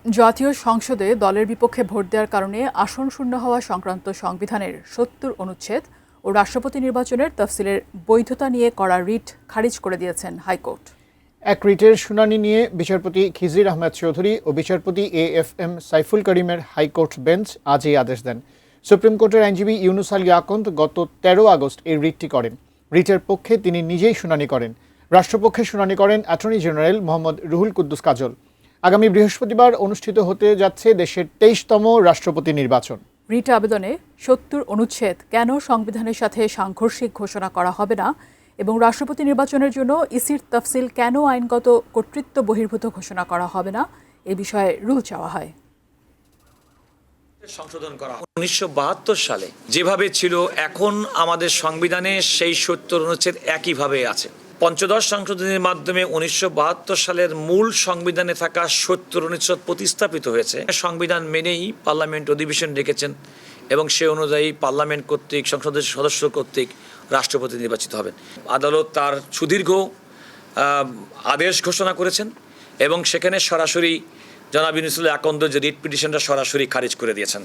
জাতীয় সংসদে দলের বিপক্ষে ভোট দেওয়ার কারণে আসন শূন্য হওয়া সংক্রান্ত সংবিধানের ৭০ অনুচ্ছেদ ও রাষ্ট্রপতি নির্বাচনের তফসিলের বৈধতা নিয়ে করা রিট খারিজ করে দিয়েছেন হাইকোর্ট। এক রিটের শুনানি নিয়ে বিচারপতি খিজির আহমেদ চৌধুরী ও বিচারপতি AFM সাইফুল করিমের হাইকোর্ট বেঞ্চ আজ এই আদেশ দেন। সুপ্রিম কোর্টের আইনজীবী ইউনুস আলী আকন্দ গত ১৩ আগস্ট এই রিটটি করেন। রিটের পক্ষে তিনি নিজেই শুনানি করেন। রাষ্ট্রপক্ষে শুনানি করেন অ্যাটর্নি জেনারেল মোহাম্মদ রুহুল কুদ্দুস কাজল। আগামী বৃহস্পতিবার অনুষ্ঠিত হতে যাচ্ছে দেশের ২৩তম রাষ্ট্রপতি নির্বাচন। রিট আবেদনে ৭০ অনুচ্ছেদ কেন সংবিধানের সাথে সাংঘর্ষিক ঘোষণা করা হবে না এবং রাষ্ট্রপতি নির্বাচনের জন্য ইসির তফসিল কেন আইনগত কর্তৃত্ব বহির্ভূত ঘোষণা করা হবে না এ বিষয়ে রুল চাওয়া হয়। সংশোধন করা ১৯৭২ সালে যেভাবে ছিল এখন আমাদের সংবিধানে সেই ৭০ অনুচ্ছেদ একইভাবে আছে। পঞ্চদশ সংশোধনীর মাধ্যমে ১৯৭২ সালের মূল সংবিধানে থাকা ৭০ অনুচ্ছেদ প্রতিস্থাপিত হয়েছে। সংবিধান মেনেই পার্লামেন্ট অধিবেশন ডেকেছেন এবং সে অনুযায়ী পার্লামেন্ট কর্তৃক সংসদের সদস্য কর্তৃক রাষ্ট্রপতি নির্বাচিত হবেন। আদালত তার সুদীর্ঘ আদেশ ঘোষণা করেছেন এবং সেখানে সরাসরি জনাব ইউনুস আলী আকন্দ যে রিট পিটিশনটা সরাসরি খারিজ করে দিয়েছেন।